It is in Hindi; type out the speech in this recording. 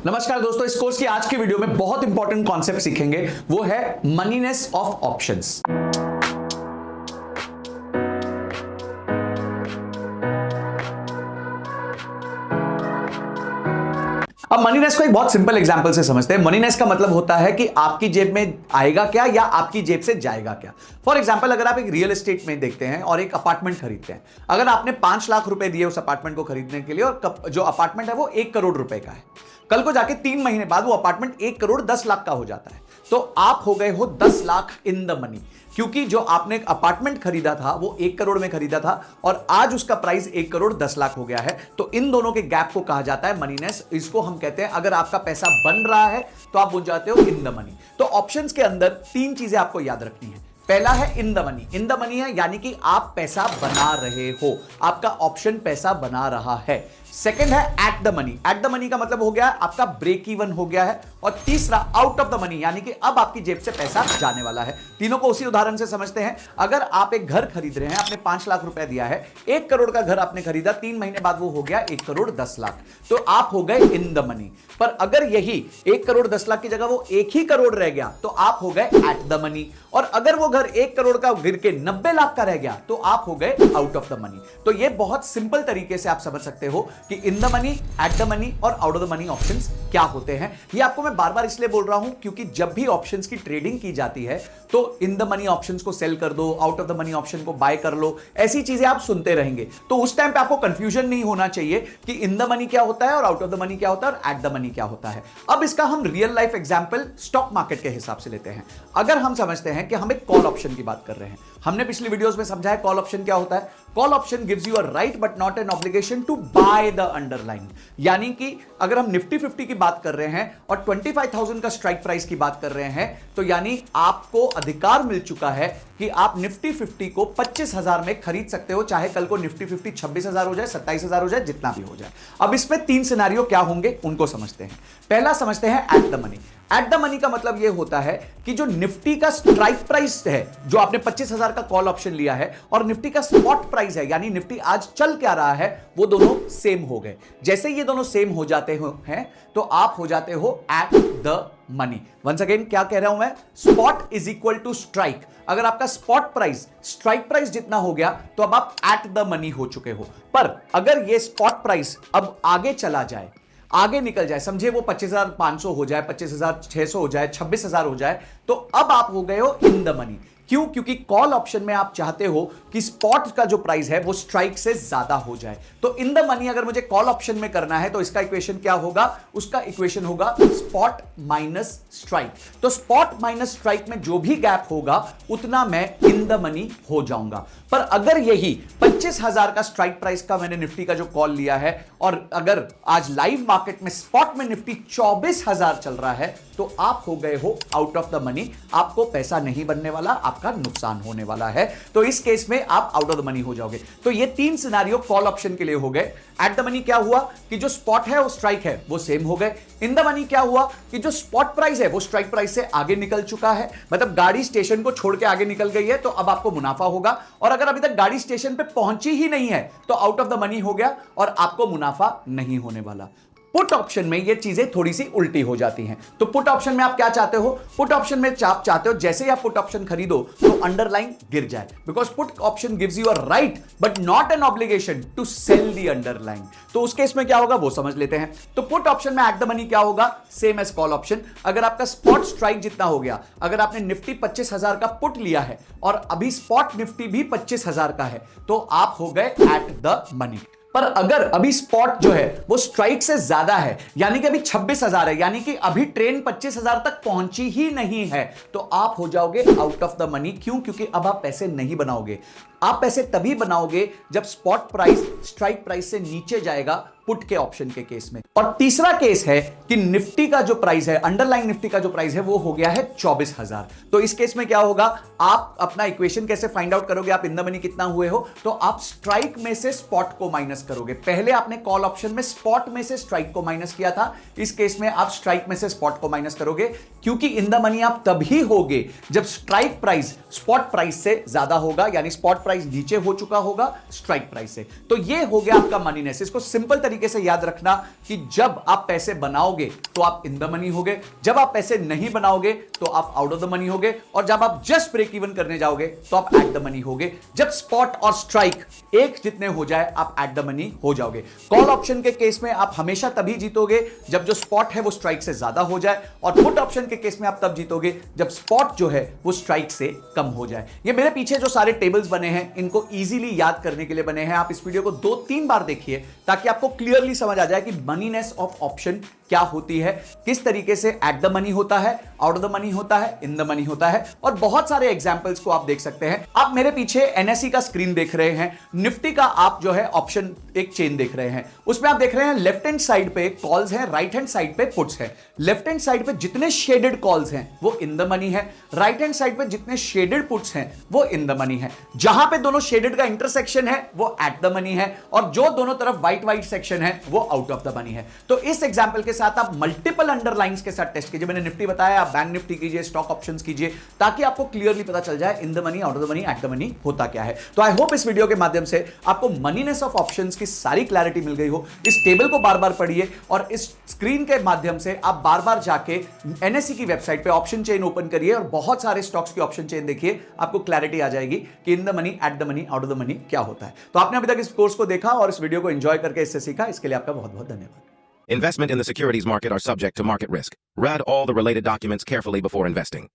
नमस्कार दोस्तों, इस कोर्स की आज की वीडियो में बहुत इंपॉर्टेंट कॉन्सेप्ट सीखेंगे। वो है मनीनेस ऑफ ऑप्शंस। अब मनीनेस को एक बहुत सिंपल एग्जांपल से समझते हैं। मनीनेस का मतलब होता है कि आपकी जेब में आएगा क्या या आपकी जेब से जाएगा क्या। फॉर एग्जांपल, अगर आप एक रियल एस्टेट में देखते हैं और एक अपार्टमेंट खरीदते हैं, अगर आपने 5 लाख रुपए दिए उस अपार्टमेंट को खरीदने के लिए और जो अपार्टमेंट है वो 1 करोड़ रुपए का है, कल को जाके 3 महीने बाद वो अपार्टमेंट 1 करोड़ 10 लाख का हो जाता है, तो आप हो गए हो 10 लाख इन द मनी। क्योंकि जो आपने एक अपार्टमेंट खरीदा था वो 1 करोड़ में खरीदा था और आज उसका प्राइस 1 करोड़ 10 लाख हो गया है। तो इन दोनों के गैप को कहा जाता है मनीनेस। इसको हम कहते हैं, अगर आपका पैसा बन रहा है तो आप बुझ जाते हो इन द मनी। तो ऑप्शंस के अंदर 3 चीजें आपको याद रखनी है। पहला है इन the money. In the money है यानी कि आप पैसा बना रहे हो, आपका ऑप्शन पैसा बना रहा है। सेकंड है eight the money. At the money का मतलब हो गया आपका ब्रेक इवन हो गया है। और तीसरा आउट ऑफ द मनी, यानी कि अब आपकी जेब से पैसा जाने वाला है। तीनों को उसी उदाहरण से समझते हैं। अगर आप एक घर खरीद रहे हैं, आपने 5 लाख रुपए दिया है, 1 करोड़ का घर आपने खरीदा, 3 महीने बाद वो हो गया 1 करोड़ 10 लाख, तो आप हो गए इन द मनी। पर अगर यही 1 करोड़ 10 लाख की जगह वो 1 ही करोड़ रह गया तो आप हो गए एट द मनी। और अगर वो घर 1 करोड़ का गिर के 90 लाख का रह गया तो आप हो गए आउट ऑफ द मनी। तो ये बहुत सिंपल तरीके से आप समझ सकते हो कि in the money, at the money और out of the money options क्या होते हैं। ये आपको मैं बार बार इसलिए बोल रहा हूं क्योंकि जब भी ऑप्शंस की ट्रेडिंग की जाती है तो इन द मनी ऑप्शंस को सेल कर दो, out of the money option को बाय कर लो, ऐसी चीजें आप सुनते रहेंगे। तो उस टाइम पे आपको कंफ्यूजन नहीं होना चाहिए कि इन द मनी क्या होता है और आउट ऑफ द मनी क्या होता है और एट द मनी क्या होता है। अब इसका हम real life example stock market के हिसाब से लेते हैं। अगर हम समझते हैं कि हम एक कॉल ऑप्शन की बात कर रहे हैं, हमने पिछली वीडियोस में समझा है कॉल ऑप्शन क्या होता है। Call option gives you a right but not an obligation to buy the underline. यानी कि अगर हम निफ्टी 50 की बात कर रहे हैं और 25,000 का स्ट्राइक प्राइस की बात कर रहे हैं, तो यानी आपको अधिकार मिल चुका है कि आप निफ्टी 50 को 25,000 में खरीद सकते हो, चाहे कल को निफ्टी 50 26,000 हो जाए, 27,000 हो जाए, जितना भी हो जाए। अब इसमें 3 सिनेरियो क्या होंगे उनको समझते हैं। पहला समझते हैं eight the money. At the money का मतलब यह होता है कि जो निफ्टी का स्ट्राइक प्राइस है, जो आपने 25,000 का कॉल ऑप्शन लिया है, और निफ्टी का स्पॉट प्राइस है, यानी निफ्टी आज चल क्या रहा है, वो दोनों सेम हो गए। जैसे ये दोनों सेम हो जाते हैं तो आप हो जाते हो at the money. Once again क्या कह रहा हूं मैं, spot is equal to strike. अगर आपका स्पॉट प्राइस स्ट्राइक प्राइस जितना हो गया तो अब आप एट द मनी हो चुके हो। पर अगर ये स्पॉट प्राइस अब आगे चला जाए, आगे निकल जाए, समझे वो 25,500 हो जाए, 25,600 हो जाए, 26,000 हो जाए, तो अब आप हो गए हो इन द मनी। क्यों? क्योंकि कॉल ऑप्शन में आप चाहते हो कि स्पॉट का जो प्राइस है वो स्ट्राइक से ज्यादा हो जाए। तो इन द मनी अगर मुझे कॉल ऑप्शन में करना है तो इसका इक्वेशन क्या होगा? उसका इक्वेशन होगा स्पॉट माइनस स्ट्राइक। तो स्पॉट माइनस स्ट्राइक में जो भी गैप होगा उतना मैं इन द मनी हो जाऊंगा। पर अगर यही 25,000 का स्ट्राइक प्राइस का मैंने निफ्टी का जो कॉल लिया है और अगर आज लाइव मार्केट में स्पॉट में निफ्टी 24,000 चल रहा है तो आप हो गए हो आउट ऑफ द मनी। आपको पैसा नहीं बनने वाला, आपका नुकसान होने वाला है। तो इस केस में आप आउट ऑफ द मनी हो जाओगे। तो ये 3 सिनेरियो कॉल ऑप्शन के लिए हो गए। एट द मनी क्या हुआ कि जो स्पॉट है वो स्ट्राइक है वो सेम हो गए। इन द मनी क्या हुआ कि जो स्पॉट प्राइस है वो स्ट्राइक प्राइस से आगे निकल चुका है, मतलब गाड़ी स्टेशन को छोड़ के आगे निकल गई है, तो अब आपको मुनाफा होगा। और अगर अभी तक गाड़ी स्टेशन पे पहुंची ही नहीं है तो आउट ऑफ द मनी हो गया और आपको मुनाफा नहीं होने वाला। पुट ऑप्शन में ये चीजें थोड़ी सी उल्टी हो जाती हैं। तो पुट ऑप्शन में आप क्या चाहते हो? पुट ऑप्शन में आप चाहते हो जैसे ही आप पुट ऑप्शन खरीदो तो अंडरलाइन गिर जाए, because put option gives you a right but not an obligation to sell the underline. तो उस केस में क्या होगा वो समझ लेते हैं। तो पुट ऑप्शन में एट द मनी क्या होगा? Same as call option. अगर आपका स्पॉट स्ट्राइक जितना हो गया, अगर आपने निफ्टी 25,000 का पुट लिया है और अभी स्पॉट निफ्टी भी 25,000 का है तो आप हो गए एट द मनी। पर अगर अभी स्पॉट जो है वो स्ट्राइक से ज्यादा है, यानी कि अभी 26,000 है, यानी कि अभी ट्रेन 25,000 तक पहुंची ही नहीं है, तो आप हो जाओगे आउट ऑफ द मनी। क्यों? क्योंकि अब आप पैसे नहीं बनाओगे। आप पैसे तभी बनाओगे जब स्पॉट प्राइस स्ट्राइक प्राइस से नीचे जाएगा पुट के ऑप्शन के केस में। और तीसरा केस है कि निफ्टी का जो प्राइस है, अंडरलाइन निफ्टी का जो प्राइस है वो हो गया है 24,000। तो इस केस में क्या होगा? आप अपना इक्वेशन कैसे फाइंड आउट करोगे आप इन द मनी कितना हुए हो? तो आप स्ट्राइक में से स्पॉट को माइनस करोगे। पहले आपने कॉल ऑप्शन में स्पॉट में से स्ट्राइक को माइनस किया था, इस केस में आप स्ट्राइक में से स्पॉट को माइनस करोगे। क्योंकि इन द मनी आप तभी होगे जब स्ट्राइक प्राइस स्पॉट प्राइस से ज्यादा होगा, यानी स्पॉट प्राइस नीचे हो चुका होगा स्ट्राइक प्राइस से। तो ये हो गया आपका मनीनेस। इसको सिंपल तरीके से याद रखना कि जब आप पैसे बनाओगे तो आप इन द मनी होगे, जब आप पैसे नहीं बनाओगे तो आप आउट ऑफ द मनी होगे, और जब आप जस्ट ब्रेक इवन करने जाओगे तो आप एट द मनी होगे। जब स्पॉट और स्ट्राइक एक जितने हो जाए आप एट द मनी हो जाओगे। कॉल ऑप्शन के केस में आप हमेशा तभी जीतोगे जब जो स्पॉट है वो स्ट्राइक से ज्यादा हो जाए, और पुट ऑप्शन के केस में आप तब जीतोगे जब स्पॉट जो है वो स्ट्राइक से कम हो जाए। ये मेरे पीछे जो सारे टेबल्स बने हैं इनको इजीली याद करने के लिए बने हैं। आप इस वीडियो को 2-3 बार देखिए ताकि आपको क्लियरली समझ आ जाए कि मनीनेस ऑफ ऑप्शन क्या होती है, किस तरीके से एट द मनी होता है, आउट ऑफ द मनी होता है, इन द मनी होता है, और बहुत सारे एग्जांपल्स को आप देख सकते हैं। आप मेरे पीछे एनएसई का स्क्रीन देख रहे हैं, निफ्टी का आप जो है ऑप्शन एक चेन देख रहे हैं, उसमें आप देख रहे हैं लेफ्ट हैंड साइड पे कॉल्स हैं, राइट हैंड साइड पे पुट्स हैं। लेफ्ट हैंड साइड पे जितने शेडेड कॉल्स हैं वो इन द मनी है, राइट हैंड साइड पे जितने शेडेड पुट्स हैं वो इन द मनी है। जहां पे दोनों शेडेड का इंटरसेक्शन है वो एट द मनी है, और जो दोनों तरफ व्हाइट व्हाइट सेक्शन है वो आउट ऑफ द मनी है। तो इस एग्जांपल के साथ आप मल्टीपल अंडरलाइंस के साथ टेस्ट कीजिए। मैंने निफ्टी बताया, आप बैंक निफ्टी कीजिए, स्टॉक ऑप्शंस कीजिए, ताकि आपको क्लियरली पता चल जाए इन the money, out of the money, at the money होता क्या है। तो आई होप इस वीडियो के माध्यम से आपको मनीनेस ऑफ ऑप्शंस की सारी क्लैरिटी मिल गई हो। इस टेबल को बार बार पढ़िए, और इस स्क्रीन के माध्यम से आप बार बार जाके एनएसई की वेबसाइट पे ऑप्शन चेन ओपन करिए और बहुत सारे स्टॉक्स की ऑप्शन चेन देखिए। आपको क्लैरिटी आ जाएगी कि in the money, at the money, out of the money क्या होता है। तो आपने अभी तक इस कोर्स को देखा और इस वीडियो को एंजॉय करके इससे सीखा, इसके लिए आपका बहुत बहुत धन्यवाद। Investment in the securities market are subject to market risk. Read all the related documents carefully before investing.